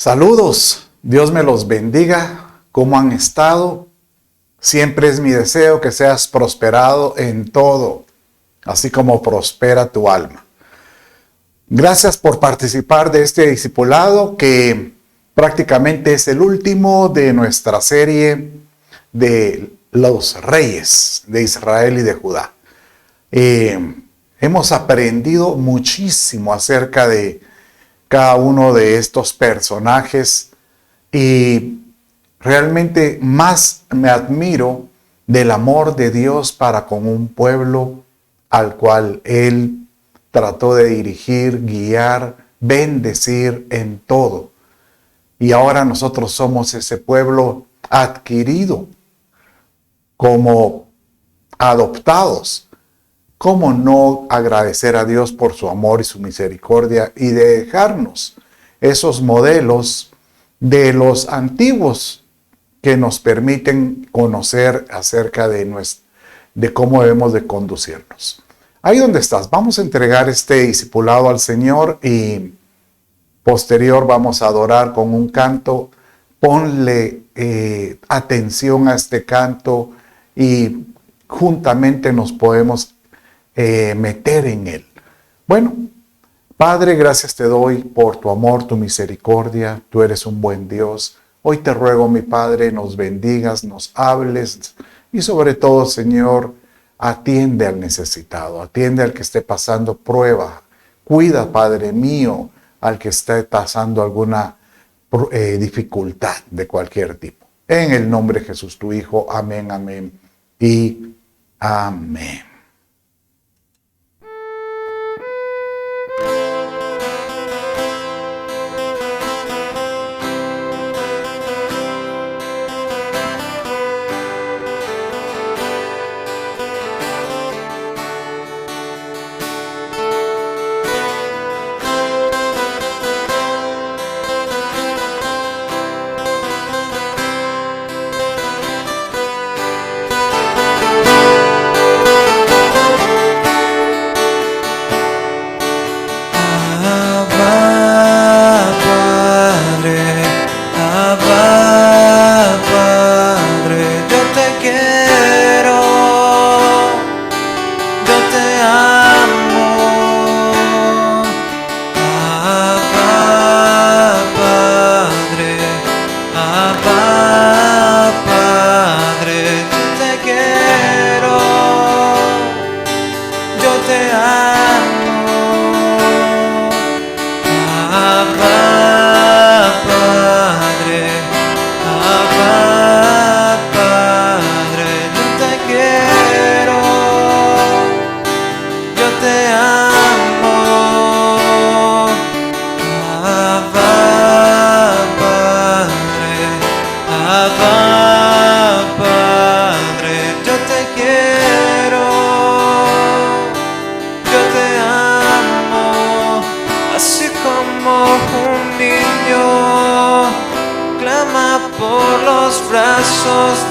Saludos, Dios me los bendiga. ¿Cómo han estado? Siempre es mi deseo que seas prosperado en todo, así como prospera tu alma. Gracias por participar de este discipulado que prácticamente es el último de nuestra serie de los reyes de Israel y de Judá. Hemos aprendido muchísimo acerca de cada uno de estos personajes y realmente más me admiro del amor de Dios para con un pueblo al cual Él trató de dirigir, guiar, bendecir en todo. Y ahora nosotros somos ese pueblo adquirido como adoptados. ¿Cómo no agradecer a Dios por su amor y su misericordia y de dejarnos esos modelos de los antiguos que nos permiten conocer acerca de cómo debemos de conducirnos? Ahí donde estás, vamos a entregar este discipulado al Señor y posterior vamos a adorar con un canto. Ponle atención a este canto y juntamente nos podemos meter en él. Bueno, Padre, gracias te doy por tu amor, tu misericordia. Tú eres un buen Dios. Hoy te ruego, mi Padre, nos bendigas, nos hables y sobre todo, Señor, atiende al necesitado, atiende al que esté pasando prueba. Cuida, Padre mío, al que esté pasando alguna dificultad de cualquier tipo. En el nombre de Jesús, tu Hijo. Amén, amén y amén.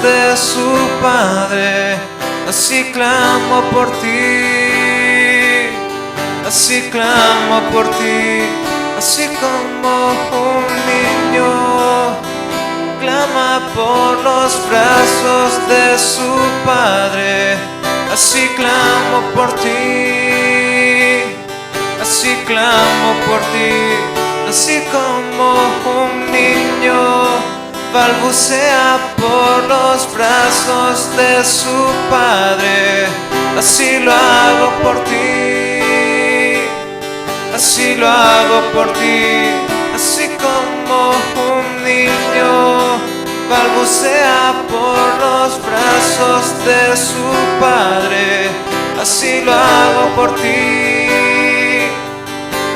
De su Padre, así clamo por ti, así clamo por ti, así como un niño clama por los brazos de su Padre, así clamo por ti, así clamo por ti, así como un niño balbucea por los brazos de su Padre, así lo hago por ti, así lo hago por ti, así como un niño balbucea por los brazos de su Padre, así lo hago por ti,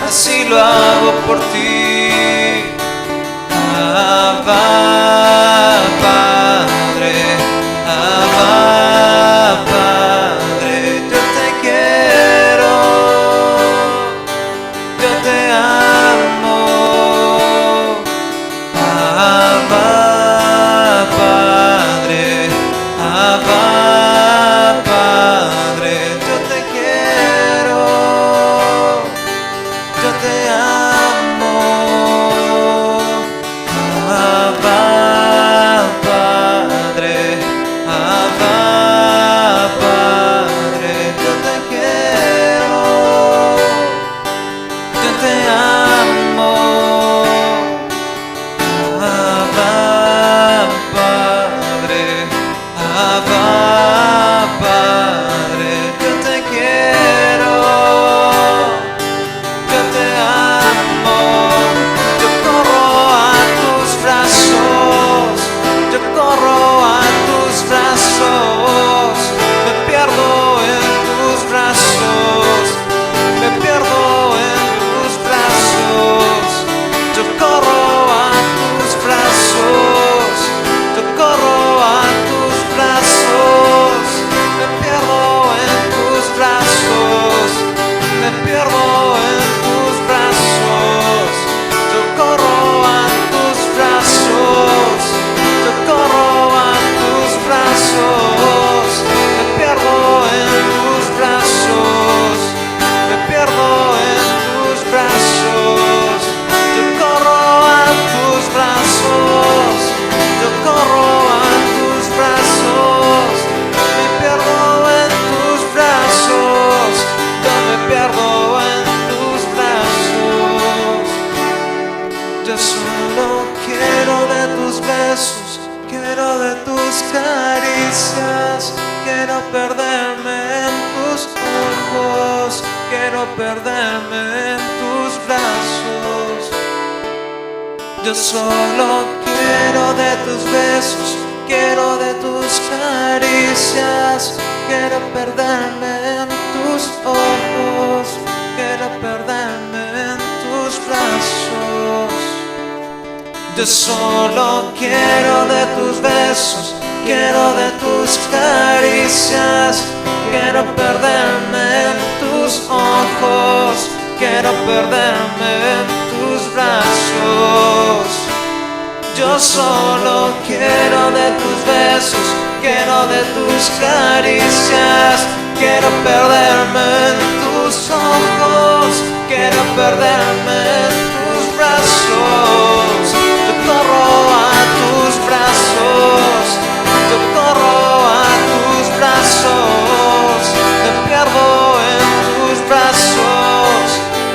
así lo hago por ti. Abba, Padre, Abba, Padre, yo te quiero, yo te amo. Abba, Padre, Abba, Padre, yo te quiero, yo te amo. perderme en tus ojos, quiero perderme en tus brazos. Yo solo quiero de tus besos, quiero de tus caricias, quiero perderme en tus ojos, quiero perderme en tus brazos. Yo solo quiero de tus besos, quiero de tus caricias, quiero perderme en tus ojos, quiero perderme en tus brazos. Yo solo quiero de tus besos, quiero de tus caricias, quiero perderme en tus ojos, quiero perderme en tus brazos. Yo corro a tus brazos, yo corro a tus brazos, me pierdo en tus brazos,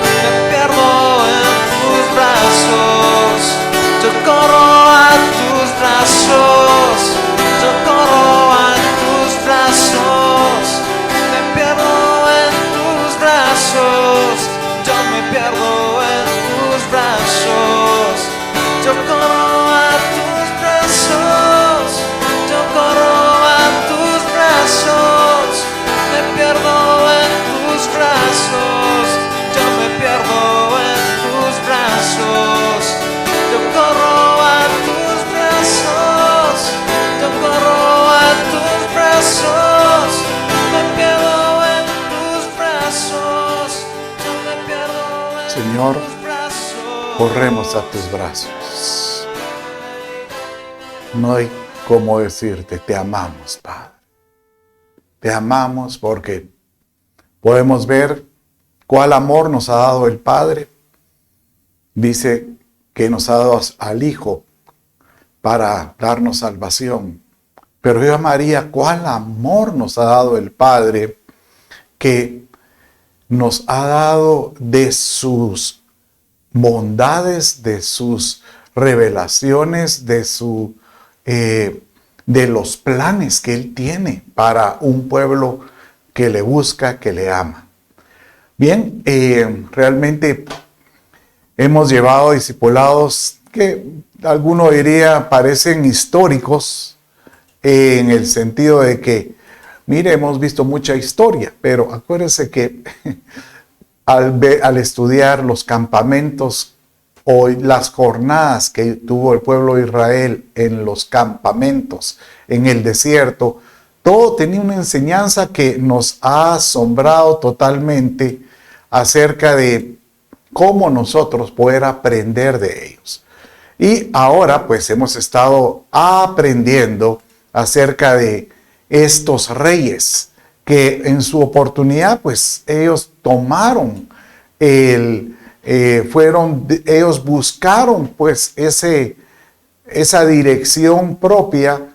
me pierdo en tus brazos. Yo corro a tus brazos, yo corro a tus brazos, me pierdo en tus brazos, yo me pierdo en tus brazos. Yo corro a tus brazos, yo corro a tus brazos, me pierdo en tus brazos, yo me pierdo en tus brazos. Yo corro a tus brazos, yo corro a tus brazos, me pierdo en tus brazos, yo me pierdo en Señor, tus brazos. corremos a tus brazos. No hay cómo decirte, te amamos, Padre. Te amamos porque podemos ver cuál amor nos ha dado el Padre. Dice que nos ha dado al Hijo para darnos salvación. Pero yo amaría cuál amor nos ha dado el Padre, que nos ha dado de sus bondades, de sus revelaciones, de los planes que Él tiene para un pueblo que le busca, que le ama. Bien, realmente hemos llevado discipulados que alguno diría parecen históricos, en el sentido de que, mire, hemos visto mucha historia, pero acuérdense que al estudiar los campamentos o las jornadas que tuvo el pueblo de Israel en los campamentos, en el desierto, todo tenía una enseñanza que nos ha asombrado totalmente acerca de cómo nosotros poder aprender de ellos. Y ahora pues hemos estado aprendiendo acerca de estos reyes que en su oportunidad pues ellos tomaron ellos buscaron pues esa dirección propia.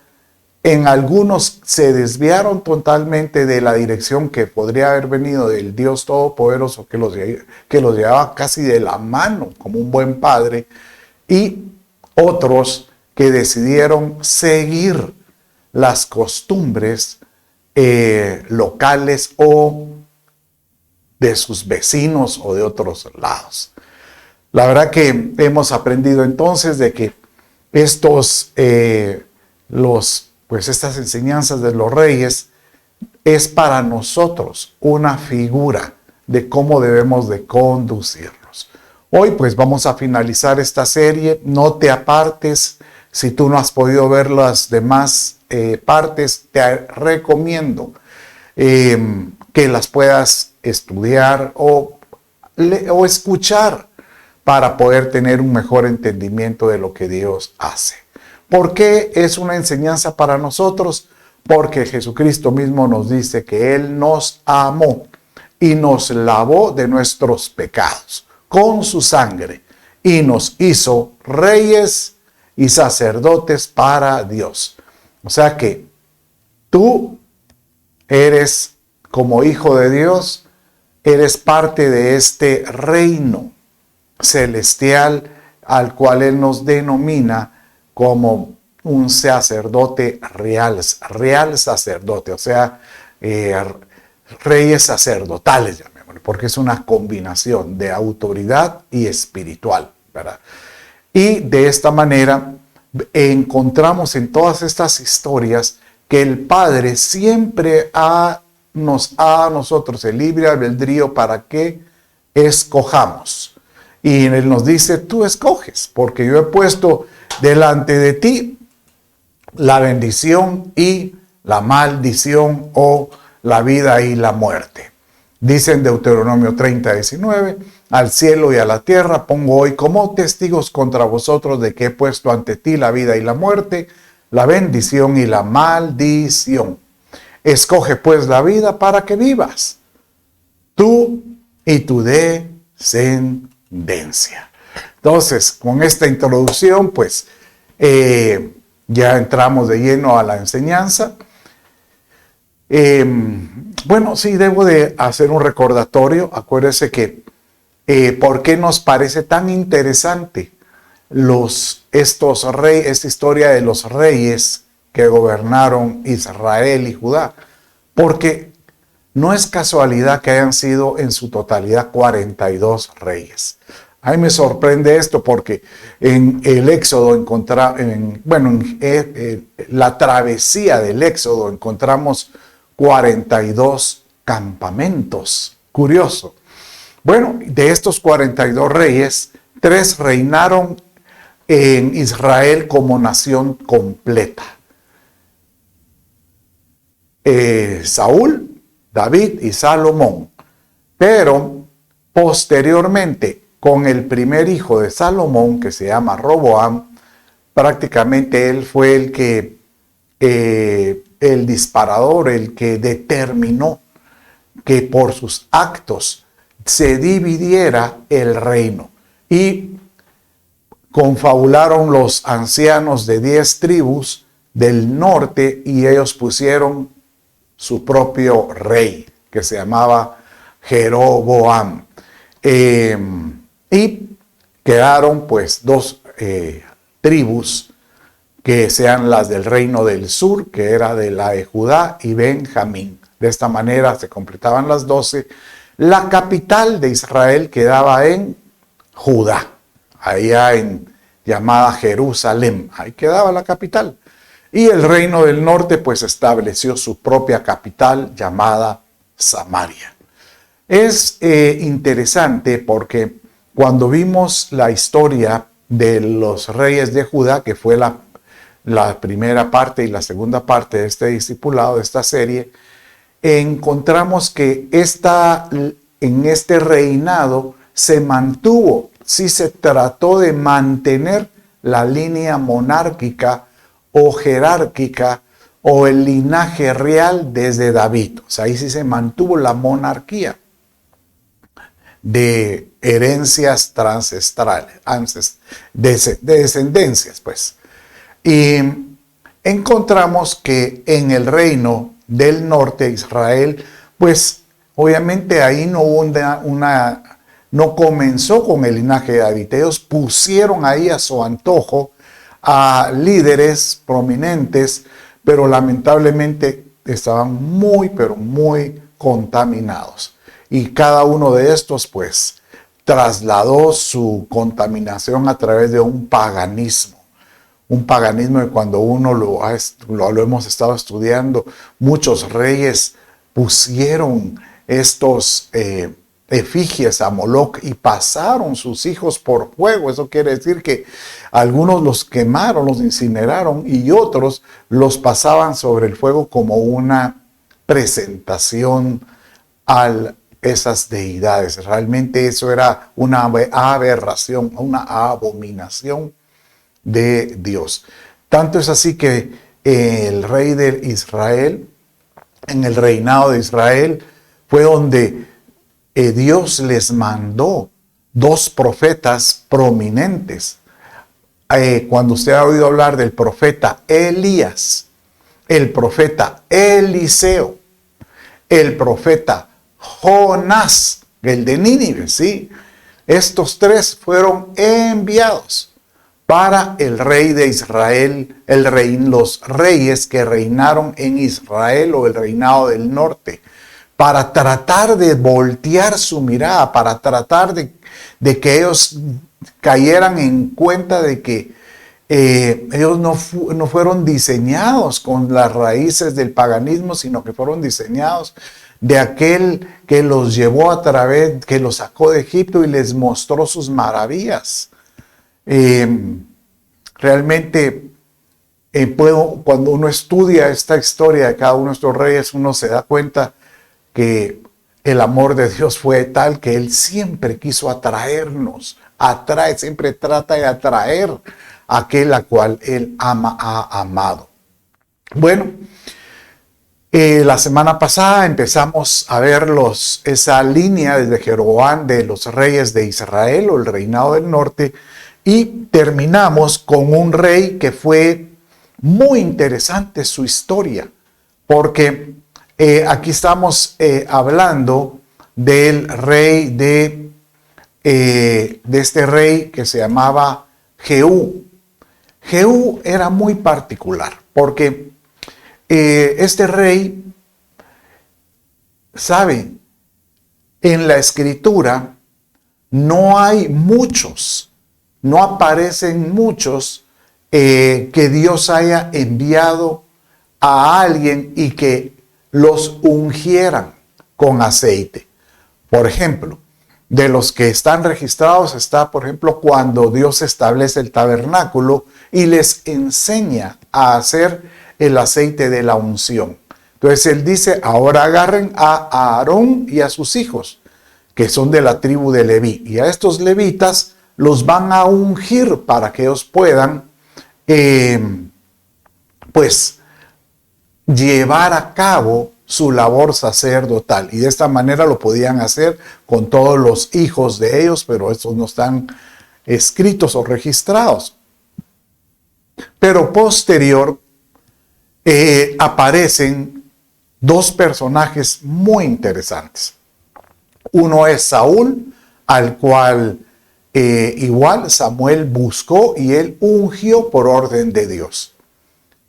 En algunos se desviaron totalmente de la dirección que podría haber venido del Dios Todopoderoso, que los llevaba casi de la mano como un buen padre, y otros que decidieron seguir las costumbres locales o de sus vecinos o de otros lados. La verdad que hemos aprendido entonces de que estas enseñanzas de los reyes es para nosotros una figura de cómo debemos de conducirnos. Hoy pues vamos a finalizar esta serie. No te apartes. Si tú no has podido ver las demás partes, te recomiendo que las puedas estudiar o escuchar para poder tener un mejor entendimiento de lo que Dios hace. ¿Por qué es una enseñanza para nosotros? Porque Jesucristo mismo nos dice que Él nos amó y nos lavó de nuestros pecados con su sangre y nos hizo reyes y sacerdotes para Dios. O sea que tú eres, como hijo de Dios, eres parte de este reino celestial al cual Él nos denomina como un sacerdote real sacerdote. O sea, reyes sacerdotales, llamémosle, porque es una combinación de autoridad y espiritual, ¿verdad? Y de esta manera encontramos en todas estas historias que el Padre siempre nos da a nosotros el libre albedrío para que escojamos. Y Él nos dice, tú escoges, porque yo he puesto delante de ti la bendición y la maldición, o la vida y la muerte. Dice en Deuteronomio 30:19, al cielo y a la tierra pongo hoy como testigos contra vosotros de que he puesto ante ti la vida y la muerte, la bendición y la maldición. Escoge pues la vida para que vivas, tú y tu descendencia. Entonces, con esta introducción, pues, ya entramos de lleno a la enseñanza. Bueno, sí, debo de hacer un recordatorio. Acuérdese que, ¿por qué nos parece tan interesante esta historia de los reyes que gobernaron Israel y Judá? Porque no es casualidad que hayan sido en su totalidad 42 reyes. A mí me sorprende esto porque en el Éxodo la travesía del Éxodo encontramos 42 campamentos. Curioso. Bueno, de estos 42 reyes, 3 reinaron en Israel como nación completa. Saúl, David y Salomón. Pero posteriormente, con el primer hijo de Salomón, que se llama Roboam, prácticamente él fue el disparador, el que determinó que por sus actos se dividiera el reino. Y confabularon los ancianos de 10 tribus del norte y ellos pusieron su propio rey, que se llamaba Jeroboam. Y quedaron pues 2 tribus, que sean las del reino del sur, que era de la de Judá y Benjamín. De esta manera se completaban las 12. La capital de Israel quedaba en Judá, allá llamada Jerusalén. Ahí quedaba la capital. Y el reino del norte pues estableció su propia capital llamada Samaria. Es interesante porque cuando vimos la historia de los reyes de Judá, que fue la primera parte y la segunda parte de este discipulado, de esta serie, encontramos que en este reinado se mantuvo, sí se trató de mantener la línea monárquica o jerárquica o el linaje real desde David. O sea, ahí sí se mantuvo la monarquía de herencias ancestrales, de descendencias, pues. Y encontramos que en el reino del norte de Israel, pues obviamente ahí no hubo no comenzó con el linaje de David. Ellos pusieron ahí a su antojo a líderes prominentes, pero lamentablemente estaban muy, pero muy contaminados. Y cada uno de estos, pues, trasladó su contaminación a través de un paganismo. Un paganismo que cuando uno lo hemos estado estudiando, muchos reyes pusieron estos efigies a Moloch y pasaron sus hijos por fuego. Eso quiere decir que algunos los quemaron, los incineraron y otros los pasaban sobre el fuego como una presentación a esas deidades. Realmente eso era una aberración, una abominación de Dios. Tanto es así que el rey de Israel, en el reinado de Israel, fue donde Dios les mandó 2 profetas prominentes. Cuando usted ha oído hablar del profeta Elías, el profeta Eliseo, el profeta Jonás, el de Nínive, ¿sí? Estos 3 fueron enviados para el rey de Israel, los reyes que reinaron en Israel o el reinado del norte, para tratar de voltear su mirada, para tratar de que ellos cayeran en cuenta de que ellos no fueron diseñados con las raíces del paganismo, sino que fueron diseñados de aquel que los llevó a través, que los sacó de Egipto y les mostró sus maravillas. Realmente, cuando uno estudia esta historia de cada uno de estos reyes, uno se da cuenta que el amor de Dios fue tal que Él siempre quiso atraernos, siempre trata de atraer a aquel a cual Él ha amado. Bueno, la semana pasada empezamos a ver esa línea desde Jeroboam de los reyes de Israel o el reinado del norte, y terminamos con un rey que fue muy interesante su historia, porque aquí estamos hablando del rey de este rey que se llamaba Jehú. Jehú era muy particular porque este rey, ¿sabe? En la escritura no hay muchos, no aparecen muchos que Dios haya enviado a alguien y que los ungieran con aceite. Por ejemplo, de los que están registrados está, por ejemplo, cuando Dios establece el tabernáculo y les enseña a hacer el aceite de la unción. Entonces él dice, ahora agarren a Aarón y a sus hijos, que son de la tribu de Leví, y a estos levitas los van a ungir para que ellos puedan, llevar a cabo su labor sacerdotal. Y de esta manera lo podían hacer con todos los hijos de ellos, pero estos no están escritos o registrados. Pero posterior aparecen dos personajes muy interesantes. Uno es Saúl, al cual igual Samuel buscó y él ungió por orden de Dios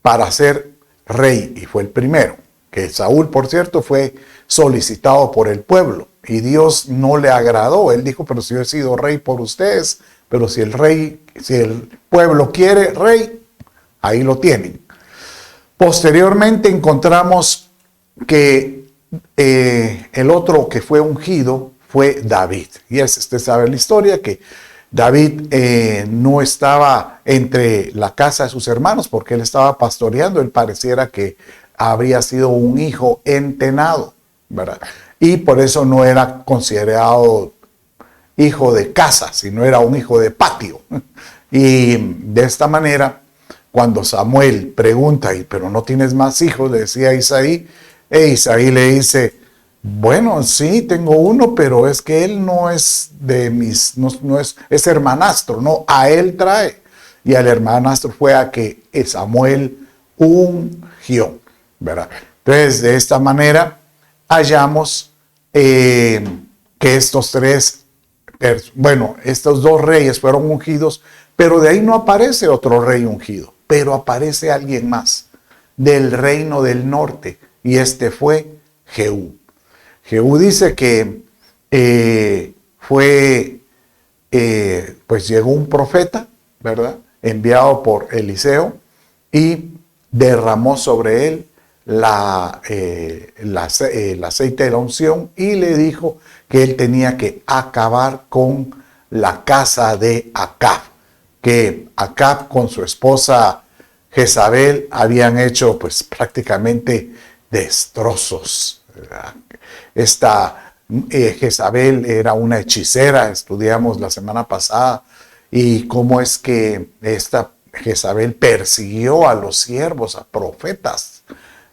para ser rey, y fue el primero. Que Saúl, por cierto, fue solicitado por el pueblo y Dios no le agradó. Él dijo, pero si yo he sido rey por ustedes, pero si el pueblo quiere rey, ahí lo tienen. Posteriormente encontramos que el otro que fue ungido fue David. Y usted sabe la historia, que David no estaba entre la casa de sus hermanos porque él estaba pastoreando. Él pareciera que habría sido un hijo entenado, ¿verdad? Y por eso no era considerado hijo de casa, sino era un hijo de patio. Y de esta manera, cuando Samuel pregunta, pero no tienes más hijos, le decía a Isaí, Isaí le dice, bueno, sí, tengo uno, pero es que él no es es hermanastro, no, a él trae. Y al hermanastro fue a que Samuel ungió, ¿verdad? Entonces, de esta manera, hallamos que estos dos reyes fueron ungidos, pero de ahí no aparece otro rey ungido, pero aparece alguien más del reino del norte, y este fue Jehú. Jehú dice que llegó un profeta, ¿verdad? Enviado por Eliseo, y derramó sobre él el aceite de la unción y le dijo que él tenía que acabar con la casa de Acab, que Acab con su esposa Jezabel habían hecho pues prácticamente destrozos. Esta Jezabel era una hechicera, estudiamos la semana pasada, y cómo es que esta Jezabel persiguió a los siervos, a profetas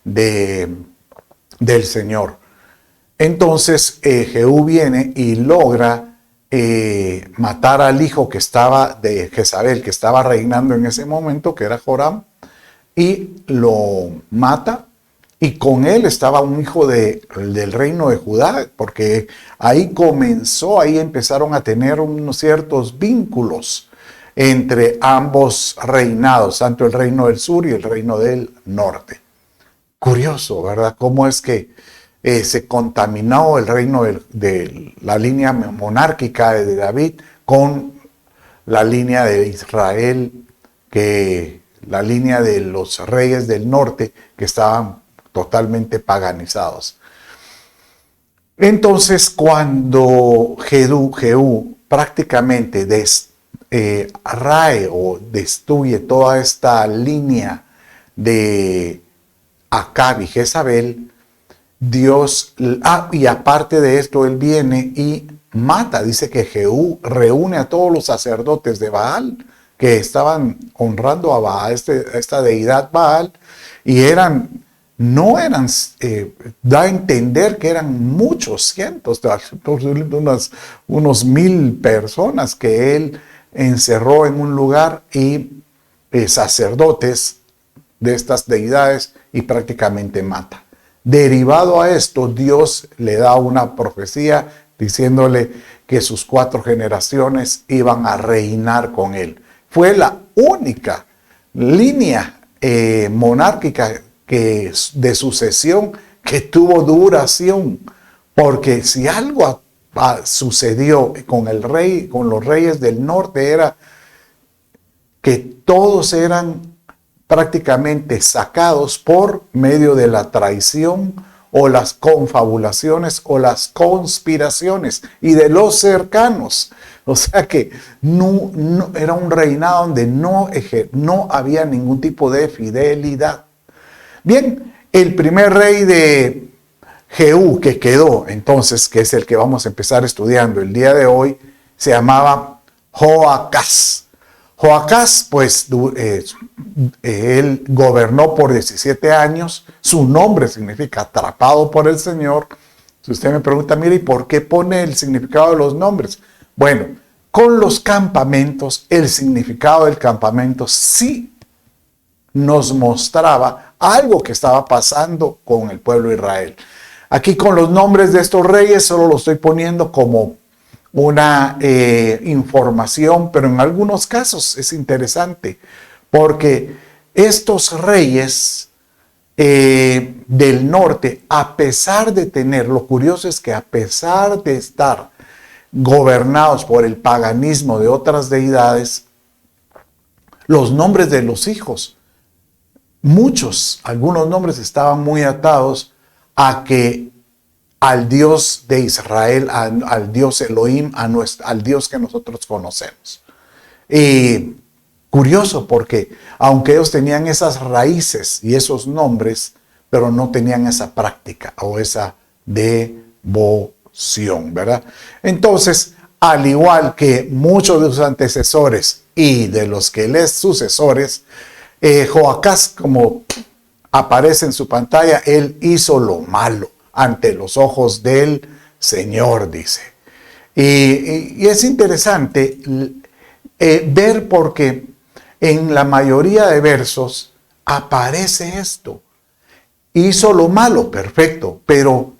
del Señor. Entonces Jehú viene y logra matar al hijo que estaba de Jezabel, que estaba reinando en ese momento, que era Joram, y lo mata. Y con él estaba un hijo del reino de Judá, porque ahí empezaron a tener unos ciertos vínculos entre ambos reinados, tanto el reino del sur y el reino del norte. Curioso, ¿verdad? Cómo es que se contaminó el reino de la línea monárquica de David con la línea de Israel, que la línea de los reyes del norte que estaban totalmente paganizados. Entonces, cuando Jehú prácticamente rae o destruye toda esta línea de Acab y Jezabel, Dios, y aparte de esto, él viene y mata. Dice que Jehú reúne a todos los sacerdotes de Baal que estaban honrando a Baal, esta deidad Baal, y da a entender que eran muchos cientos, unos 1000 personas que él encerró en un lugar y sacerdotes de estas deidades y prácticamente mata. Derivado a esto, Dios le da una profecía diciéndole que sus 4 generaciones iban a reinar con él. Fue la única línea monárquica de sucesión que tuvo duración, porque si algo sucedió con los reyes del norte, era que todos eran prácticamente sacados por medio de la traición o las confabulaciones o las conspiraciones y de los cercanos. O sea que no era un reinado donde no había ningún tipo de fidelidad. Bien, el primer rey de Jehú que quedó entonces, que es el que vamos a empezar estudiando el día de hoy, se llamaba Joacás. Joacás, pues, él gobernó por 17 años. Su nombre significa atrapado por el Señor. Si usted me pregunta, mire, ¿y por qué pone el significado de los nombres? Bueno, con los campamentos, el significado del campamento sí nos mostraba algo que estaba pasando con el pueblo de Israel. Aquí con los nombres de estos reyes solo lo estoy poniendo como una información, pero en algunos casos es interesante porque estos reyes del norte, a pesar de tener, lo curioso es que a pesar de estar gobernados por el paganismo de otras deidades, los nombres de los hijos, algunos nombres estaban muy atados a que al Dios de Israel, al Dios Elohim, al Dios que nosotros conocemos. Y curioso porque aunque ellos tenían esas raíces y esos nombres, pero no tenían esa práctica o esa devoción, ¿verdad? Entonces, al igual que muchos de sus antecesores y de los que les sucesores, Joacás, como aparece en su pantalla, él hizo lo malo ante los ojos del Señor, dice. Y es interesante ver porque en la mayoría de versos aparece esto. Hizo lo malo, perfecto, pero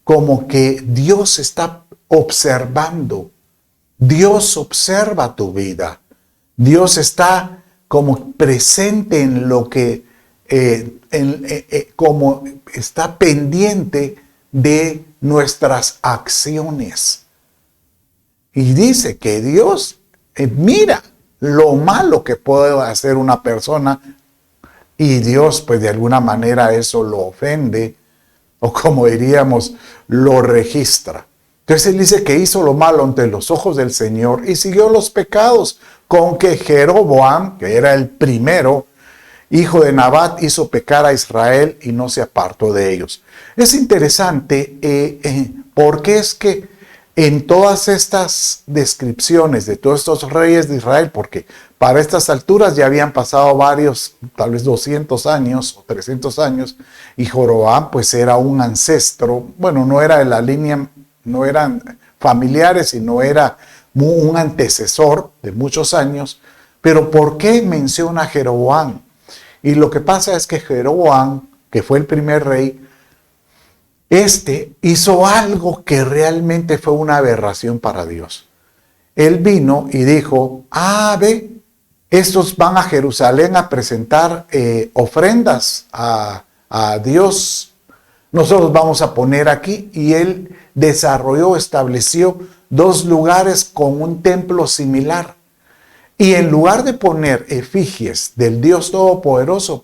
como que Dios está observando. Dios observa tu vida. Dios está como presente en lo que, como está pendiente de nuestras acciones. Y dice que Dios mira lo malo que puede hacer una persona y Dios pues de alguna manera eso lo ofende o como diríamos lo registra. Entonces él dice que hizo lo malo ante los ojos del Señor y siguió los pecados con que Jeroboam, que era el primero, hijo de Nabat, hizo pecar a Israel y no se apartó de ellos. Es interesante porque es que en todas estas descripciones de todos estos reyes de Israel, porque para estas alturas ya habían pasado varios, tal vez 200 años o 300 años, y Jeroboam pues era un ancestro, bueno, no era de la línea, no eran familiares, sino era un antecesor de muchos años. Pero ¿por qué menciona a Jeroboam? Y lo que pasa es que Jeroboam, que fue el primer rey, hizo algo que realmente fue una aberración para Dios. Él vino y dijo, ve, estos van a Jerusalén a presentar ofrendas a Dios. Nosotros vamos a poner aquí, y él estableció 2 lugares con un templo similar. Y en lugar de poner efigies del Dios Todopoderoso,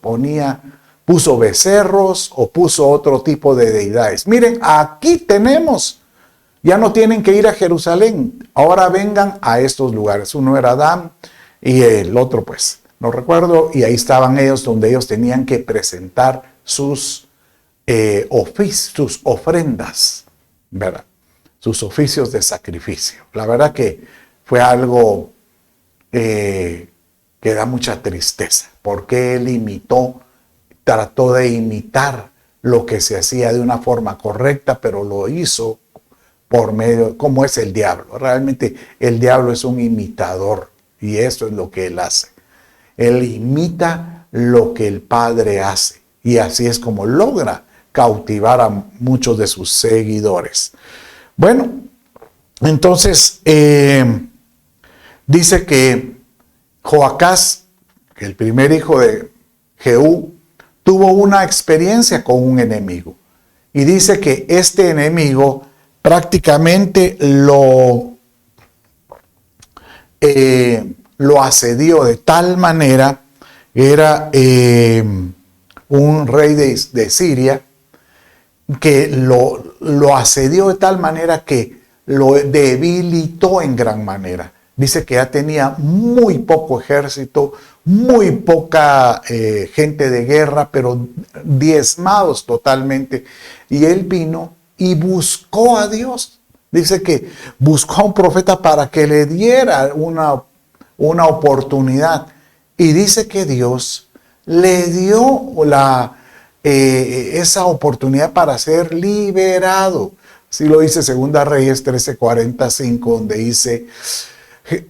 puso becerros o puso otro tipo de deidades. Miren, aquí tenemos, ya no tienen que ir a Jerusalén, ahora vengan a estos lugares. Uno era Adán y el otro pues, no recuerdo, y ahí estaban ellos donde ellos tenían que presentar sus ofrendas, ¿verdad? Sus oficios de sacrificio. La verdad que fue algo que da mucha tristeza, porque él trató de imitar lo que se hacía de una forma correcta, pero lo hizo por medio, como es el diablo. Realmente el diablo es un imitador, y eso es lo que él hace. Él imita lo que el Padre hace, y así es como logra cautivar a muchos de sus seguidores. Bueno, entonces dice que Joacás, el primer hijo de Jehú, tuvo una experiencia con un enemigo. Y dice que este enemigo prácticamente lo asedió de tal manera, era un rey de Siria, que lo asedió de tal manera que lo debilitó en gran manera. Dice que ya tenía muy poco ejército, muy poca gente de guerra, pero diezmados totalmente. Y él vino y buscó a Dios. Dice que buscó a un profeta para que le diera una oportunidad. Y dice que Dios le dio esa oportunidad para ser liberado. Así lo dice 2 Reyes 13:45, donde dice: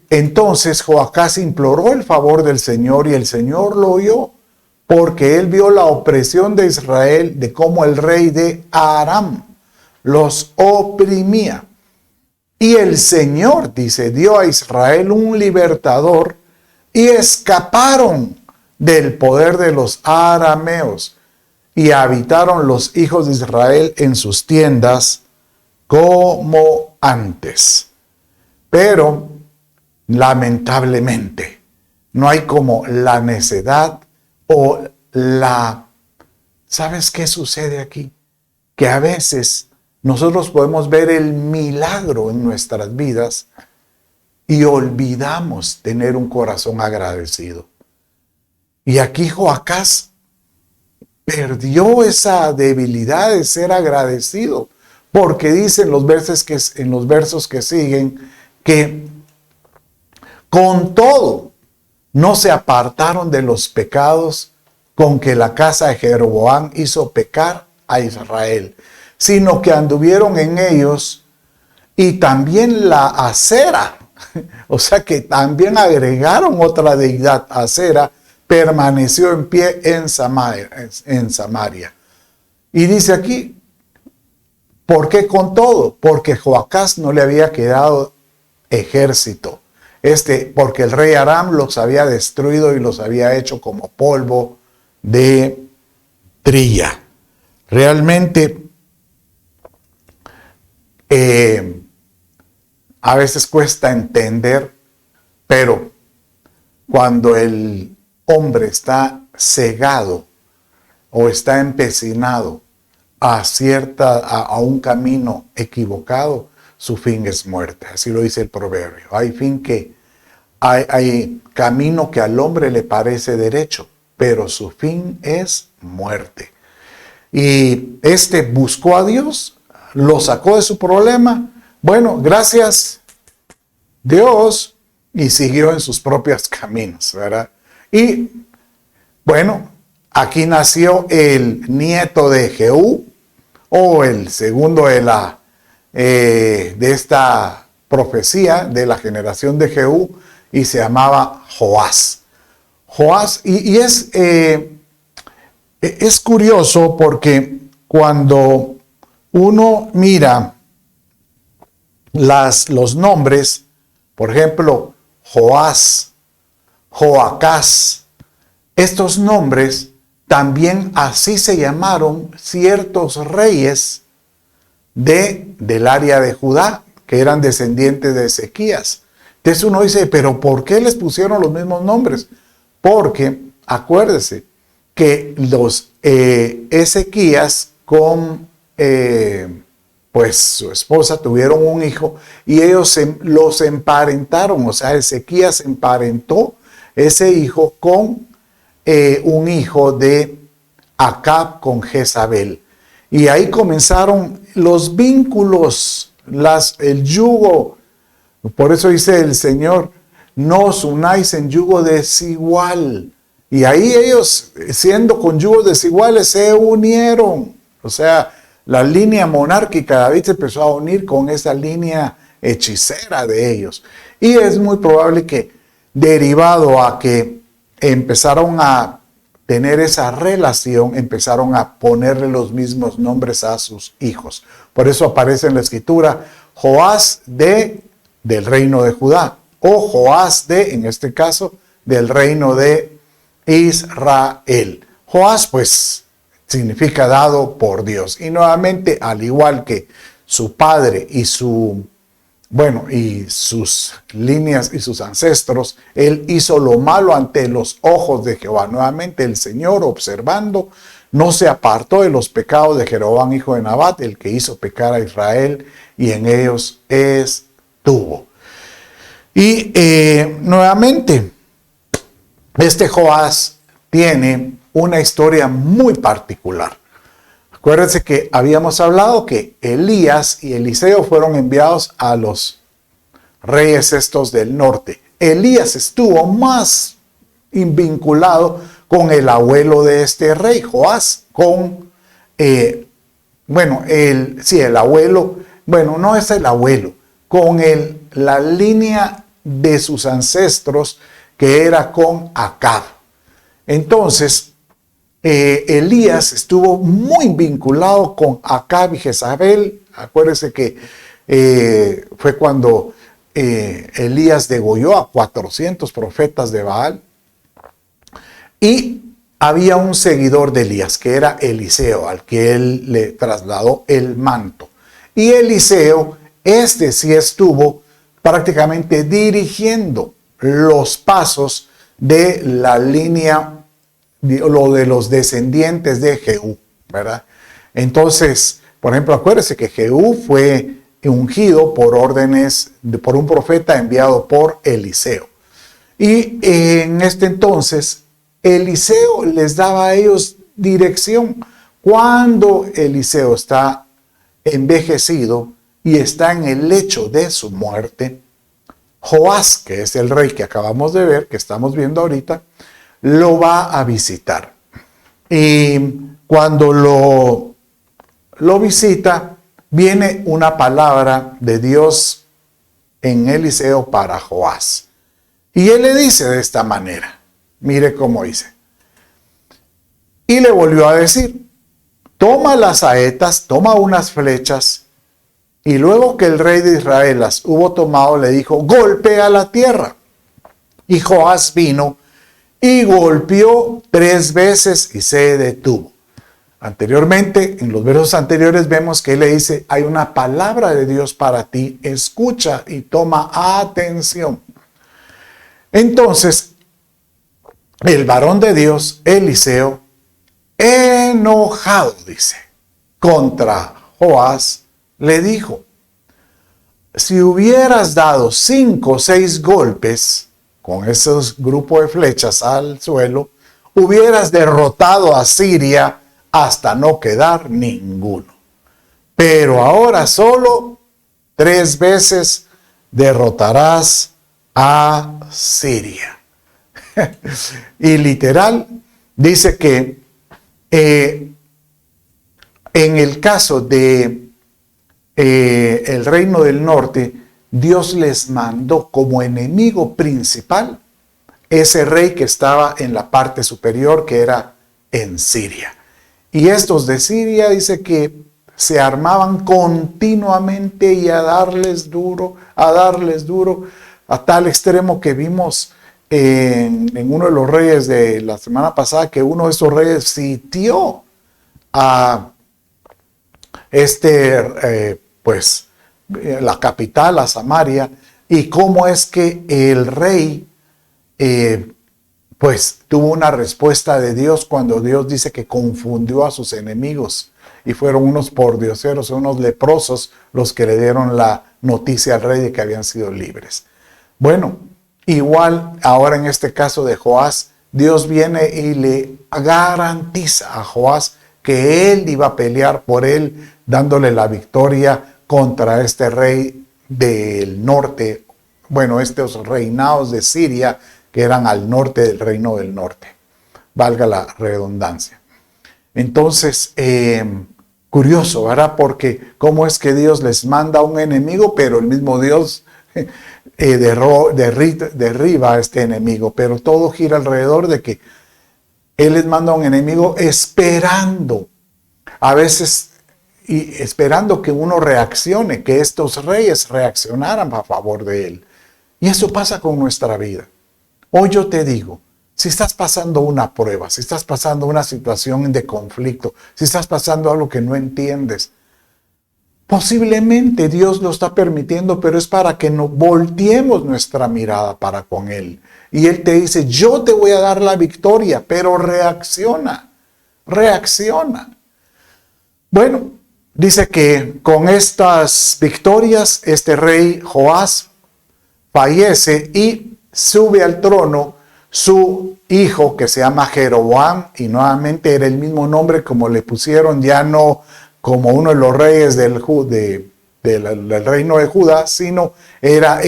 entonces Joacás imploró el favor del Señor, y el Señor lo oyó, porque él vio la opresión de Israel, de cómo el rey de Aram los oprimía. Y el Señor, dice, dio a Israel un libertador, y escaparon del poder de los arameos, y habitaron los hijos de Israel en sus tiendas como antes. Pero lamentablemente no hay como la necedad o ¿sabes qué sucede aquí? Que a veces nosotros podemos ver el milagro en nuestras vidas y olvidamos tener un corazón agradecido. Y aquí Joacás perdió esa debilidad de ser agradecido, porque dice en los versos que siguen que con todo no se apartaron de los pecados con que la casa de Jeroboam hizo pecar a Israel, sino que anduvieron en ellos, y también la Acera, o sea que también agregaron otra deidad, Acera, permaneció en pie en Samaria. Y dice aquí, ¿por qué con todo? Porque Joacás no le había quedado ejército. Porque el rey Aram los había destruido y los había hecho como polvo de trilla. Realmente, a veces cuesta entender, pero cuando el hombre está cegado o está empecinado a un camino equivocado, su fin es muerte. Así lo dice el proverbio. Hay camino que al hombre le parece derecho, pero su fin es muerte. Y buscó a Dios, lo sacó de su problema. Bueno, gracias Dios, y siguió en sus propios caminos, ¿verdad? Y bueno, aquí nació el nieto de Jehú, o el segundo de esta profecía de la generación de Jehú, y se llamaba Joás. Y es curioso, porque cuando uno mira los nombres, por ejemplo, Joás, Joacás. Estos nombres también así se llamaron ciertos reyes del área de Judá, que eran descendientes de Ezequías. Entonces uno dice, pero ¿por qué les pusieron los mismos nombres? Porque acuérdese que los Ezequías con pues su esposa tuvieron un hijo y ellos los emparentaron, o sea, Ezequías emparentó ese hijo con un hijo de Acab con Jezabel. Y ahí comenzaron los vínculos, el yugo. Por eso dice el Señor, no os unáis en yugo desigual. Y ahí ellos, siendo con yugos desiguales, se unieron. O sea, la línea monárquica de David se empezó a unir con esa línea hechicera de ellos. Y es muy probable que, derivado a que empezaron a tener esa relación, empezaron a ponerle los mismos nombres a sus hijos. Por eso aparece en la escritura Joás del reino de Judá, o Joás en este caso, del reino de Israel. Joás, pues, significa dado por Dios. Y nuevamente, al igual que su padre y sus líneas y sus ancestros, él hizo lo malo ante los ojos de Jehová. Nuevamente, el Señor, observando, no se apartó de los pecados de Jeroboam, hijo de Nabat, el que hizo pecar a Israel, y en ellos estuvo. Y nuevamente, este Joás tiene una historia muy particular. Acuérdense que habíamos hablado que Elías y Eliseo fueron enviados a los reyes estos del norte. Elías estuvo más vinculado con el abuelo de este rey, Joás, el abuelo, no es el abuelo, con la línea de sus ancestros que era con Acab. Entonces, Elías estuvo muy vinculado con Acab y Jezabel. Acuérdense que fue cuando Elías degolló a 400 profetas de Baal. Y había un seguidor de Elías, que era Eliseo, al que él le trasladó el manto. Y Eliseo, sí estuvo prácticamente dirigiendo los pasos de la línea, lo de los descendientes de Jehú, ¿verdad? Entonces, por ejemplo, acuérdense que Jehú fue ungido por órdenes, por un profeta enviado por Eliseo. Y en este entonces, Eliseo les daba a ellos dirección. Cuando Eliseo está envejecido y está en el lecho de su muerte, Joás, que es el rey que acabamos de ver, que estamos viendo ahorita, lo va a visitar. Y cuando lo visita, viene una palabra de Dios en Eliseo para Joás. Y él le dice de esta manera, mire cómo dice. Y le volvió a decir, toma las saetas, toma unas flechas. Y luego que el rey de Israel las hubo tomado, le dijo, golpea la tierra. Y Joás vino y golpeó 3 veces y se detuvo. Anteriormente, en los versos anteriores, vemos que él le dice, hay una palabra de Dios para ti, escucha y toma atención. Entonces, el varón de Dios, Eliseo, enojado, dice, contra Joás, le dijo, si hubieras dado 5 o 6 golpes con esos grupos de flechas al suelo, hubieras derrotado a Siria hasta no quedar ninguno. Pero ahora solo 3 veces derrotarás a Siria. Y literal, dice que en el caso de el reino del norte, Dios les mandó como enemigo principal ese rey que estaba en la parte superior, que era en Siria. Y estos de Siria, dice que se armaban continuamente y a darles duro, a tal extremo que vimos en uno de los reyes de la semana pasada, que uno de esos reyes sitió a la capital, a Samaria, y cómo es que el rey tuvo una respuesta de Dios cuando Dios dice que confundió a sus enemigos y fueron unos pordioseros, unos leprosos los que le dieron la noticia al rey de que habían sido libres. Bueno, igual ahora en este caso de Joás, Dios viene y le garantiza a Joás que él iba a pelear por él, dándole la victoria contra este rey del norte, estos reinados de Siria que eran al norte del reino del norte, valga la redundancia. Entonces, curioso, ¿verdad? Porque cómo es que Dios les manda a un enemigo, pero el mismo Dios derriba a este enemigo, pero todo gira alrededor de que Él les manda a un enemigo esperando, a veces esperando que uno reaccione, que estos reyes reaccionaran a favor de Él. Y eso pasa con nuestra vida. Hoy yo te digo, si estás pasando una prueba, si estás pasando una situación de conflicto, si estás pasando algo que no entiendes, posiblemente Dios lo está permitiendo, pero es para que no volteemos nuestra mirada para con Él. Y Él te dice, yo te voy a dar la victoria, pero reacciona. Bueno, dice que con estas victorias, este rey Joás fallece y sube al trono su hijo que se llama Jeroboam, y nuevamente era el mismo nombre como le pusieron, ya no como uno de los reyes del reino de Judá, sino era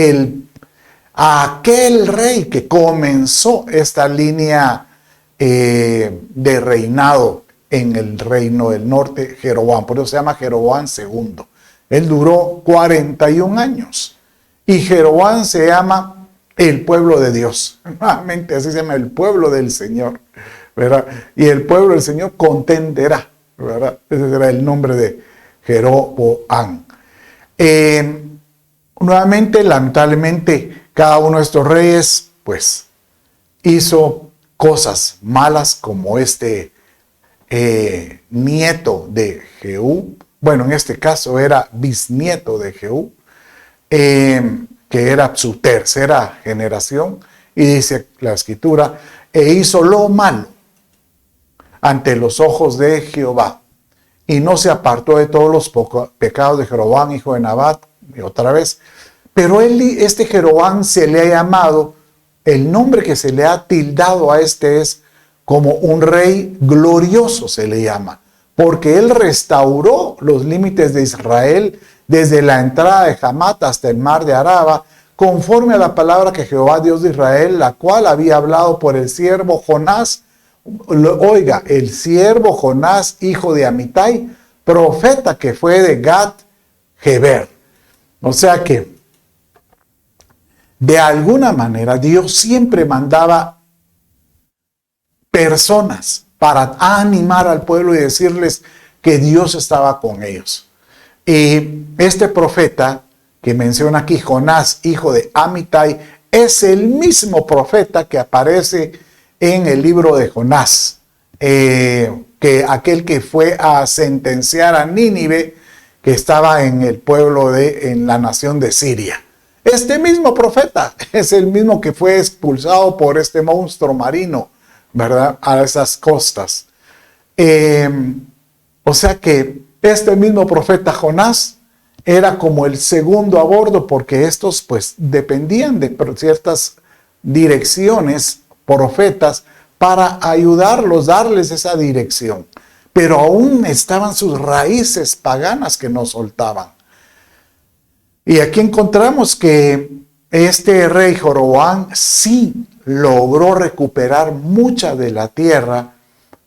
aquel rey que comenzó esta línea de reinado en el reino del norte, Jeroboam. Por eso se llama Jeroboam II. Él duró 41 años. Y Jeroboam se llama el pueblo de Dios. Nuevamente así se llama el pueblo del Señor, ¿verdad? Y el pueblo del Señor contenderá, ¿verdad? Ese será el nombre de Jeroboam. Nuevamente, lamentablemente, cada uno de estos reyes, hizo cosas malas como este nieto de Jehú. Bueno, en este caso era bisnieto de Jehú, que era su tercera generación, y dice la escritura, e hizo lo malo ante los ojos de Jehová, y no se apartó de todos los pecados de Jeroboam, hijo de Nabat, y otra vez, pero este Jeroboam se le ha llamado, el nombre que se le ha tildado a este es como un rey glorioso, se le llama, porque él restauró los límites de Israel desde la entrada de Hamat hasta el mar de Araba, conforme a la palabra que Jehová, Dios de Israel, la cual había hablado por el siervo Jonás. Oiga, el siervo Jonás, hijo de Amitai, profeta que fue de Gat-Heber. O sea que, de alguna manera, Dios siempre mandaba personas para animar al pueblo y decirles que Dios estaba con ellos. Y este profeta que menciona aquí, Jonás, hijo de Amitai, es el mismo profeta que aparece en el libro de Jonás, que aquel que fue a sentenciar a Nínive, que estaba en el pueblo en la nación de Siria. Este mismo profeta es el mismo que fue expulsado por este monstruo marino, ¿verdad? A esas costas. O sea que este mismo profeta Jonás era como el segundo a bordo, porque estos dependían de ciertas direcciones, profetas, para ayudarlos, darles esa dirección. Pero aún estaban sus raíces paganas que no soltaban. Y aquí encontramos que este rey Jeroboam sí logró recuperar mucha de la tierra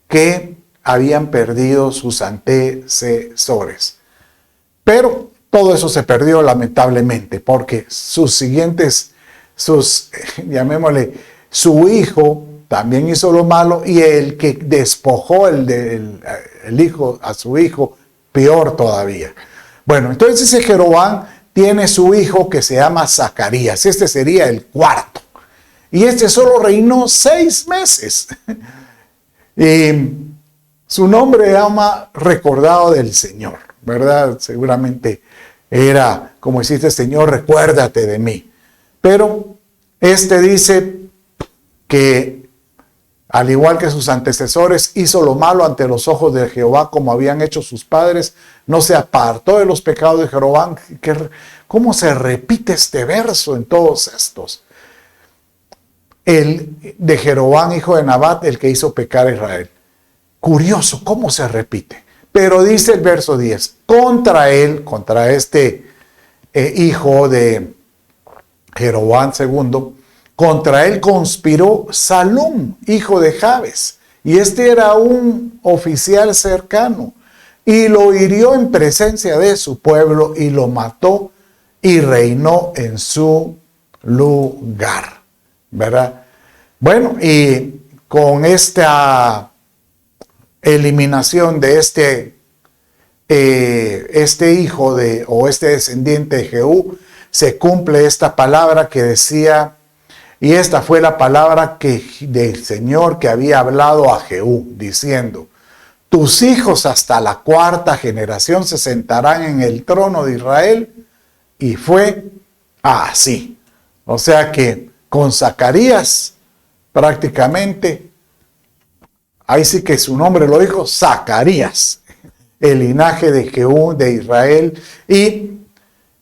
que habían perdido sus antecesores. Pero todo eso se perdió lamentablemente, porque llamémosle, su hijo también hizo lo malo, y el que despojó el hijo a su hijo, peor todavía. Bueno, entonces ese Jeroboam tiene su hijo que se llama Zacarías. Este sería el cuarto. y este solo reinó 6 meses. Y su nombre llama recordado del Señor, ¿verdad? Seguramente era como decirte, Señor, recuérdate de mí. Pero este dice que al igual que sus antecesores, hizo lo malo ante los ojos de Jehová, como habían hecho sus padres, no se apartó de los pecados de Jeroboam. ¿Cómo se repite este verso en todos estos? El de Jeroboam, hijo de Nabat, el que hizo pecar a Israel. Curioso, ¿cómo se repite? Pero dice el verso 10, contra él, contra este hijo de Jeroboam II, contra él conspiró Salum, hijo de Jabes, y este era un oficial cercano, y lo hirió en presencia de su pueblo, y lo mató, y reinó en su lugar, ¿verdad? Bueno, y con esta eliminación de este hijo de, o este descendiente de Jehú, se cumple esta palabra que decía, y esta fue la palabra del Señor que había hablado a Jehú, diciendo, tus hijos hasta la 4ª generación se sentarán en el trono de Israel, y fue así. O sea que con Zacarías, prácticamente, ahí sí que su nombre lo dijo, Zacarías, el linaje de Jehú de Israel, y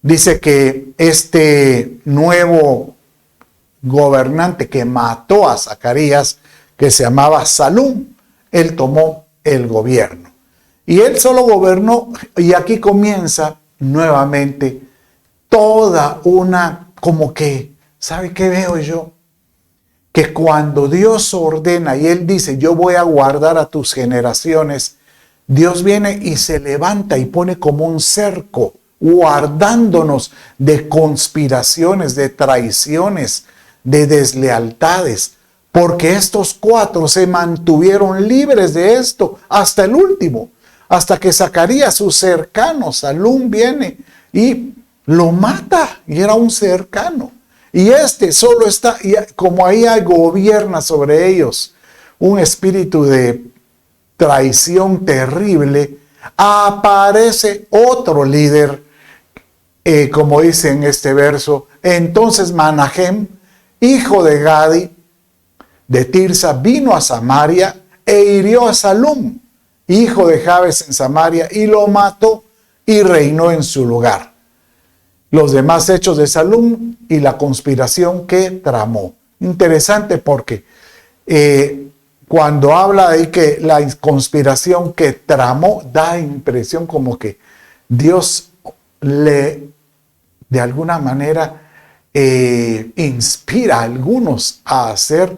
dice que este nuevo gobernante que mató a Zacarías, que se llamaba Salum, él tomó el gobierno. Y él solo gobernó, y aquí comienza nuevamente toda una, como que, ¿sabe qué veo yo? Que cuando Dios ordena y él dice, yo voy a guardar a tus generaciones, Dios viene y se levanta y pone como un cerco, guardándonos de conspiraciones, de traiciones, de deslealtades, porque estos 4 se mantuvieron libres de esto hasta el último, hasta que Zacarías, su cercano, Salum, viene y lo mata, y era un cercano. Y este solo está, y como ahí gobierna sobre ellos un espíritu de traición terrible, aparece otro líder, como dice en este verso, entonces Manahem, hijo de Gadi, de Tirsa, vino a Samaria e hirió a Salum, hijo de Jabes en Samaria, y lo mató y reinó en su lugar. Los demás hechos de Salum y la conspiración que tramó. Interesante porque cuando habla de que la conspiración que tramó, da impresión como que Dios le, de alguna manera, inspira a algunos a hacer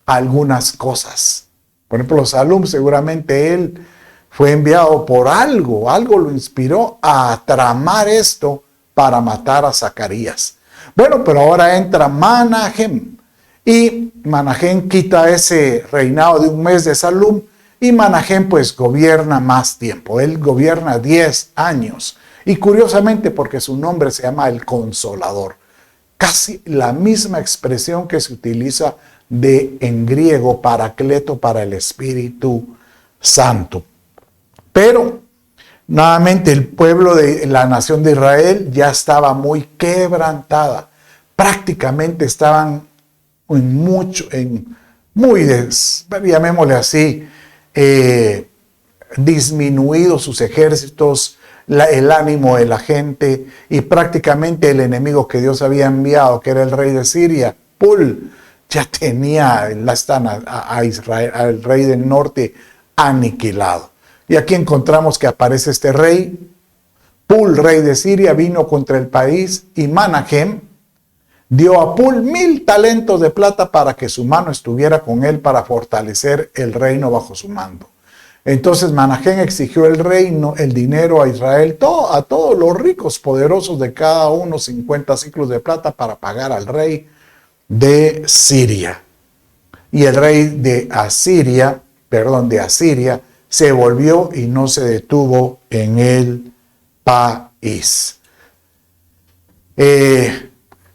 algunas cosas. Por ejemplo, Salum, seguramente él fue enviado por algo lo inspiró a tramar esto para matar a Zacarías. Bueno, pero ahora entra Manahem, y Manahem quita ese reinado de 1 mes de Salum, y Manahem pues gobierna más tiempo. Él gobierna 10 años, y curiosamente porque su nombre se llama el Consolador. Casi la misma expresión que se utiliza en griego paracleto para el Espíritu Santo. Pero nuevamente el pueblo de la nación de Israel ya estaba muy quebrantada. Prácticamente estaban llamémosle así, disminuidos sus ejércitos, el ánimo de la gente, y prácticamente el enemigo que Dios había enviado, que era el rey de Siria, Pul, ya tenía a Israel, al rey del norte, aniquilado. Y aquí encontramos que aparece este rey, Pul, rey de Siria, vino contra el país, y Manahem dio a Pul 1000 talentos de plata para que su mano estuviera con él para fortalecer el reino bajo su mando. Entonces Manahem exigió el reino, el dinero a Israel, a todos los ricos poderosos de cada uno 50 ciclos de plata para pagar al rey de Siria. Y el rey de Asiria se volvió y no se detuvo en el país.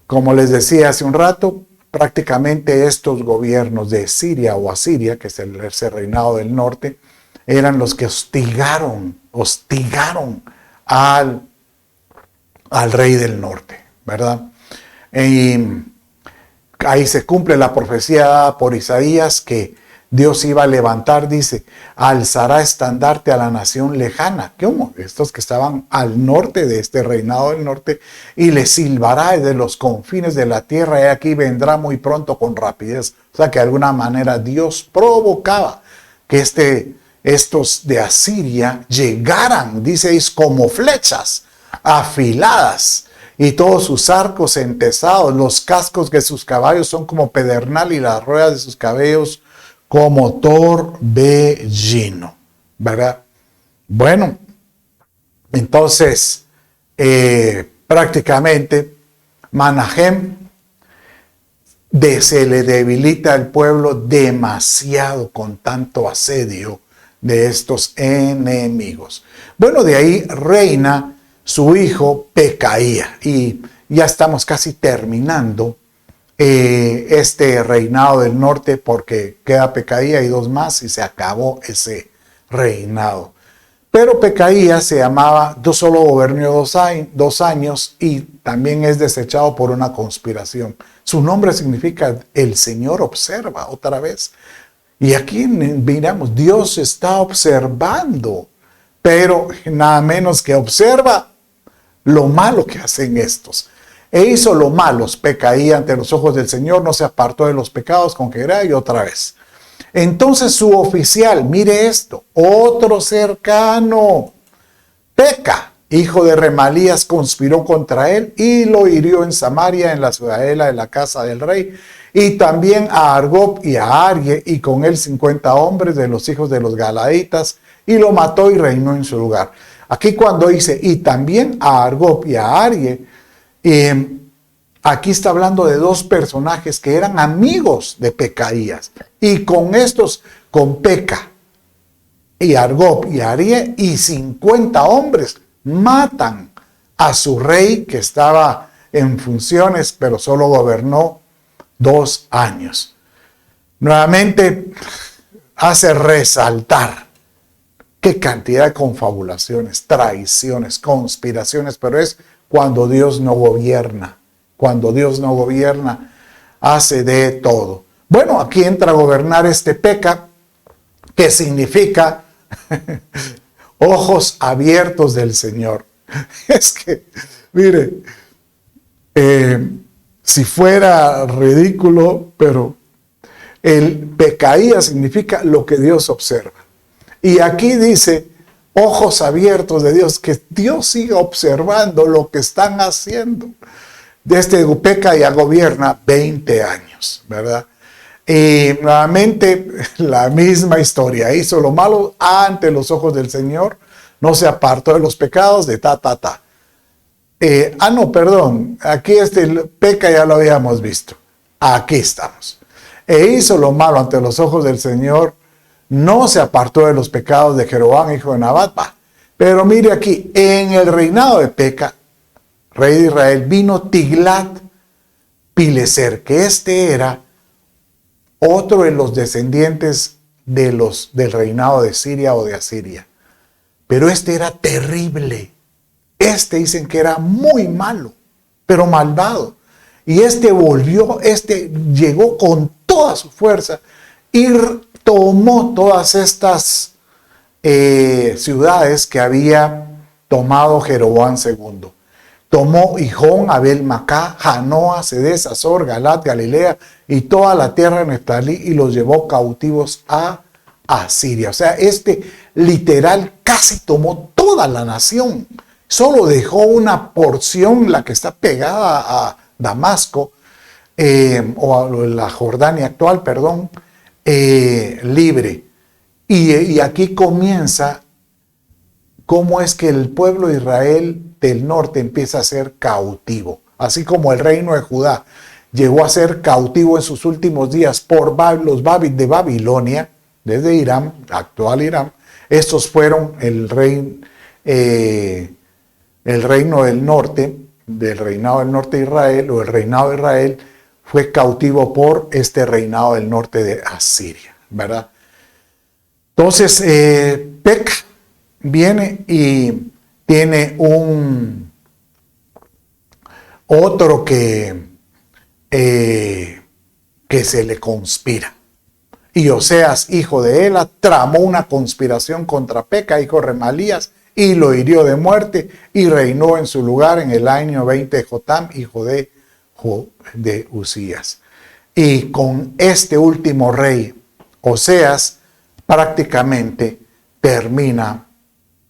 Como les decía hace un rato, prácticamente estos gobiernos de Siria o Asiria, que es ese reinado del norte, eran los que hostigaron al rey del norte, ¿verdad? Y ahí se cumple la profecía dada por Isaías que Dios iba a levantar, dice, alzará estandarte a la nación lejana. ¿Cómo? Estos que estaban al norte de este reinado del norte, y le silbará desde los confines de la tierra, y aquí vendrá muy pronto con rapidez. O sea que de alguna manera Dios provocaba que estos de Asiria llegaran, diceis, como flechas afiladas, y todos sus arcos entesados, los cascos de sus caballos son como pedernal, y las ruedas de sus cabellos como torbellino, ¿verdad? Bueno, entonces, prácticamente, Manahem se le debilita al pueblo demasiado con tanto asedio de estos enemigos. Bueno, de ahí reina su hijo Pecaía, y ya estamos casi terminando este reinado del norte, porque queda Pecaía y dos más y se acabó ese reinado. Pero Pecaía se llamaba, solo gobernó 2 años, y también es desechado por una conspiración. Su nombre significa el Señor observa, otra vez. Y aquí miramos, Dios está observando, pero nada menos que observa lo malo que hacen estos. E hizo lo malo, Pecaía ante los ojos del Señor, no se apartó de los pecados con que era, y otra vez. Entonces su oficial, mire esto, otro cercano, Peca, hijo de Remalías, conspiró contra él y lo hirió en Samaria, en la ciudadela de la casa del rey, y también a Argob y a Arie, y con él 50 hombres de los hijos de los Galaditas, y lo mató y reinó en su lugar. Aquí cuando dice, y también a Argob y a Arie, aquí está hablando de 2 personajes que eran amigos de Pecaías, y con Peca y Argob y Arie y 50 hombres matan a su rey, que estaba en funciones pero solo gobernó 2 años. Nuevamente hace resaltar qué cantidad de confabulaciones, traiciones, conspiraciones, pero es cuando Dios no gobierna. Cuando Dios no gobierna, hace de todo. Bueno, aquí entra a gobernar este Peca, que significa ojos abiertos del Señor. Es que, mire, si fuera ridículo, pero el Pecaía significa lo que Dios observa. Y aquí dice, ojos abiertos de Dios, que Dios siga observando lo que están haciendo. Desde Pecaía gobierna 20 años, ¿verdad? Y nuevamente la misma historia, hizo lo malo ante los ojos del Señor, no se apartó de los pecados de aquí Peca ya lo habíamos visto, aquí estamos. E hizo lo malo ante los ojos del Señor, no se apartó de los pecados de Jeroboam, hijo de Nabat. Pero mire aquí, en el reinado de Peca, rey de Israel, vino Tiglat-Pileser, que era otro de los descendientes del reinado de Siria o de Asiria. Pero era terrible. Dicen que era muy malo, pero malvado. Y llegó con toda su fuerza y tomó todas estas ciudades que había tomado Jeroboam II. Tomó Hijón, Abel-Macá, Janoa, Sedez, Azor, Galat, Galilea y toda la tierra de Neftalí, y los llevó cautivos a Asiria. O sea, literal casi tomó toda la nación. Solo dejó una porción, la que está pegada a Damasco, o a la Jordania actual, libre. Y aquí comienza cómo es que el pueblo de Israel del norte empieza a ser cautivo. Así como el reino de Judá llegó a ser cautivo en sus últimos días por los de Babilonia, desde Irán, actual Irán. Estos fueron el reino del norte, del reinado del norte de Israel, o el reinado de Israel, fue cautivo por este reinado del norte de Asiria, ¿verdad? Entonces, Peka viene y tiene otro que se le conspira. Y Oseas, hijo de Ela, tramó una conspiración contra Peka, hijo de Remalías, y lo hirió de muerte, y reinó en su lugar en el año 20 de Jotam, hijo de Usías. Y con este último rey, Oseas, prácticamente termina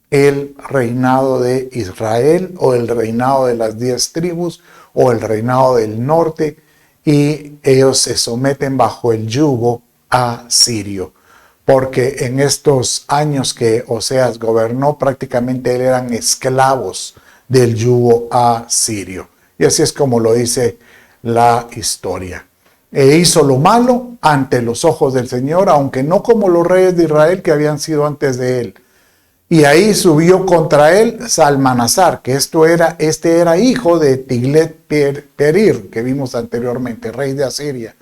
el reinado de Israel, o el reinado de las 10 tribus, o el reinado del norte, y ellos se someten bajo el yugo asirio, porque en estos años que Oseas gobernó, prácticamente eran esclavos del yugo asirio. Y así es como lo dice la historia. E hizo lo malo ante los ojos del Señor, aunque no como los reyes de Israel que habían sido antes de él. Y ahí subió contra él Salmanasar, que este era hijo de Tiglat-Pileser, que vimos anteriormente, rey de Asiria.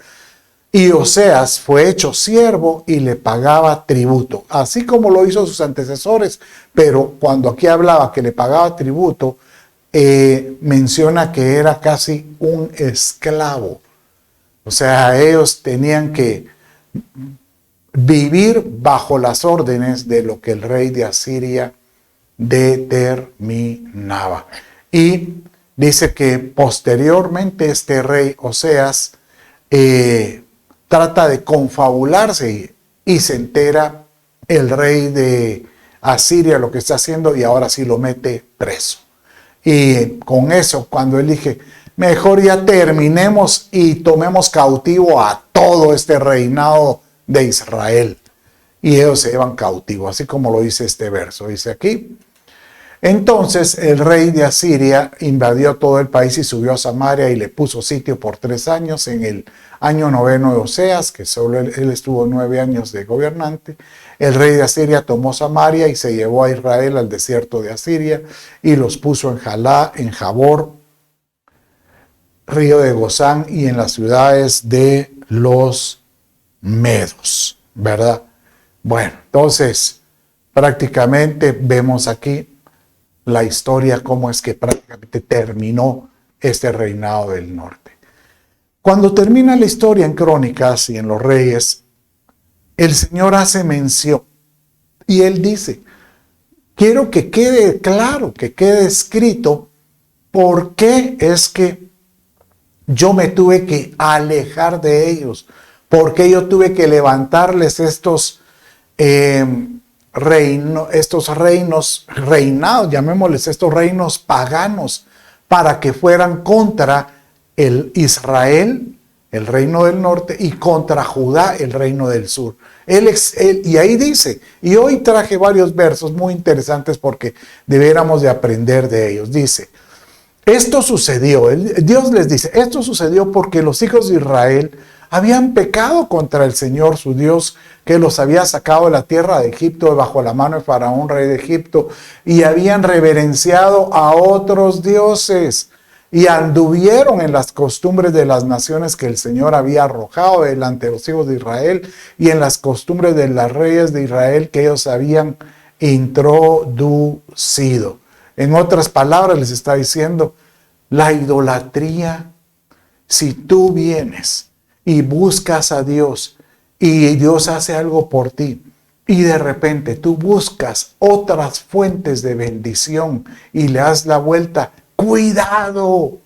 Y Oseas fue hecho siervo y le pagaba tributo, así como lo hizo sus antecesores. Pero cuando aquí hablaba que le pagaba tributo, menciona que era casi un esclavo. O sea, ellos tenían que vivir bajo las órdenes de lo que el rey de Asiria determinaba. Y dice que posteriormente este rey Oseas trata de confabularse y se entera el rey de Asiria lo que está haciendo, y ahora sí lo mete preso. Y con eso, cuando él dije, mejor ya terminemos y tomemos cautivo a todo este reinado de Israel. Y ellos se llevan cautivo, así como lo dice este verso. Dice aquí, entonces el rey de Asiria invadió todo el país y subió a Samaria y le puso sitio por 3 años en el año 9 de Oseas, que solo él estuvo 9 años de gobernante. El rey de Asiria tomó Samaria y se llevó a Israel al desierto de Asiria y los puso en Jalá, en Jabor, río de Gozán, y en las ciudades de los medos, ¿verdad? Bueno, entonces prácticamente vemos aquí la historia, cómo es que prácticamente terminó este reinado del norte. Cuando termina la historia en Crónicas y en los Reyes, el Señor hace mención y Él dice, quiero que quede claro, que quede escrito por qué es que yo me tuve que alejar de ellos, por qué yo tuve que levantarles estos reinados, llamémosles estos reinos paganos, para que fueran contra el Israel, el reino del norte, y contra Judá, el reino del sur. Y ahí dice, y hoy traje varios versos muy interesantes porque debiéramos de aprender de ellos. Dice, esto sucedió, Dios les dice, esto sucedió porque los hijos de Israel habían pecado contra el Señor su Dios, que los había sacado de la tierra de Egipto bajo la mano de Faraón, rey de Egipto, y habían reverenciado a otros dioses y anduvieron en las costumbres de las naciones que el Señor había arrojado delante de los hijos de Israel, y en las costumbres de las reyes de Israel que ellos habían introducido. En otras palabras les está diciendo, la idolatría, si tú vienes y buscas a Dios y Dios hace algo por ti y de repente tú buscas otras fuentes de bendición y le das la vuelta, cuidado,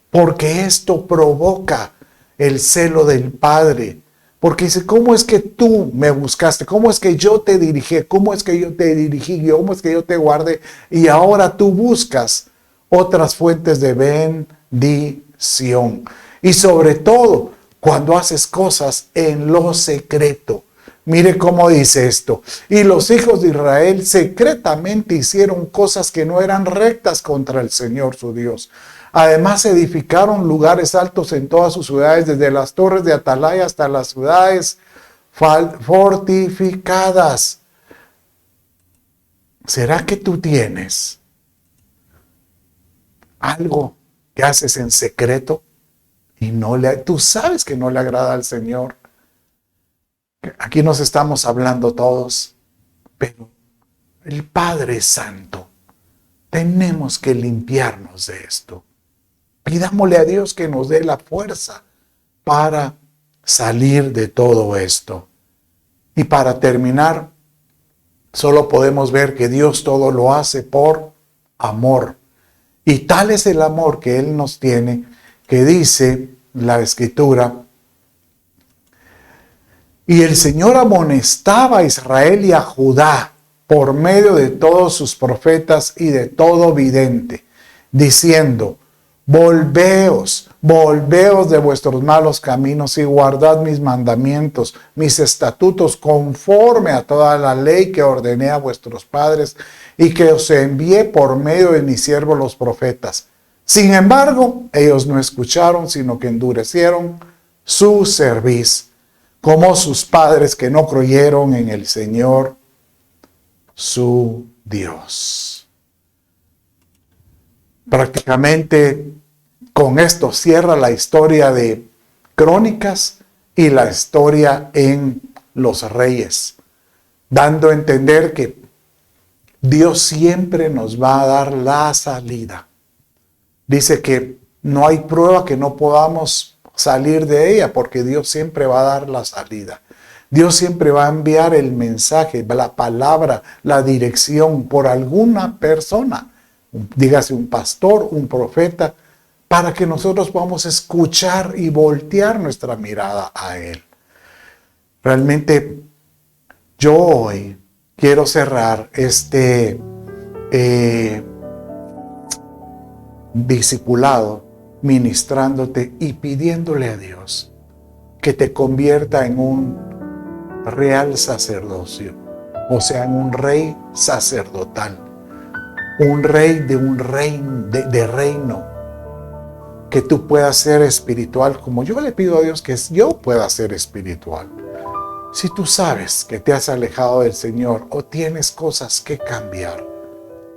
porque esto provoca el celo del Padre. Porque dice, ¿cómo es que tú me buscaste? ¿Cómo es que yo te dirigí? ¿Cómo es que yo te dirigí? ¿Cómo es que yo te guardé? Y ahora tú buscas otras fuentes de bendición. Y sobre todo, cuando haces cosas en lo secreto. Mire cómo dice esto. Y los hijos de Israel secretamente hicieron cosas que no eran rectas contra el Señor su Dios. Además edificaron lugares altos en todas sus ciudades, desde las torres de Atalaya hasta las ciudades fortificadas. ¿Será que tú tienes algo que haces en secreto y tú sabes que no le agrada al Señor. Aquí nos estamos hablando todos, pero el Padre Santo, tenemos que limpiarnos de esto. Pidámosle a Dios que nos dé la fuerza para salir de todo esto. Y para terminar, solo podemos ver que Dios todo lo hace por amor. Y tal es el amor que Él nos tiene, que dice la Escritura: y el Señor amonestaba a Israel y a Judá por medio de todos sus profetas y de todo vidente, diciendo: volveos de vuestros malos caminos y guardad mis mandamientos, mis estatutos, conforme a toda la ley que ordené a vuestros padres y que os envié por medio de mis siervos los profetas. Sin embargo, ellos no escucharon, sino que endurecieron su cerviz, como sus padres que no creyeron en el Señor su Dios. Prácticamente con esto cierra la historia de Crónicas y la historia en los Reyes, dando a entender que Dios siempre nos va a dar la salida. Dice que no hay prueba que no podamos salir de ella, porque Dios siempre va a dar la salida. Dios siempre va a enviar el mensaje, la palabra, la dirección por alguna persona, dígase un pastor, un profeta, para que nosotros podamos escuchar y voltear nuestra mirada a Él. Realmente yo hoy quiero cerrar este discipulado ministrándote y pidiéndole a Dios que te convierta en un real sacerdocio, o sea, en un rey sacerdotal, un rey de un reino, que tú puedas ser espiritual, como yo le pido a Dios que yo pueda ser espiritual. Si tú sabes que te has alejado del Señor o tienes cosas que cambiar,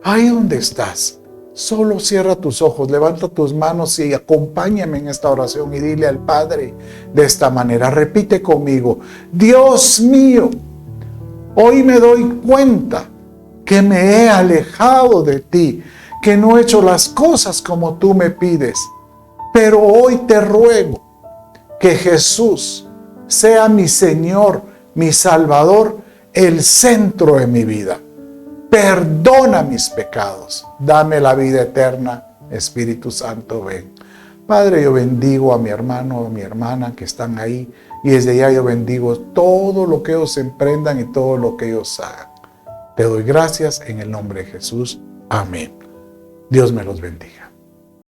ahí donde estás, solo cierra tus ojos, levanta tus manos y acompáñame en esta oración y dile al Padre de esta manera. Repite conmigo: Dios mío, hoy me doy cuenta que me he alejado de ti, que no he hecho las cosas como tú me pides. Pero hoy te ruego que Jesús sea mi Señor, mi Salvador, el centro de mi vida. Perdona mis pecados, dame la vida eterna, Espíritu Santo, ven. Padre, yo bendigo a mi hermano, a mi hermana que están ahí, y desde allá yo bendigo todo lo que ellos emprendan y todo lo que ellos hagan. Te doy gracias en el nombre de Jesús. Amén. Dios me los bendiga.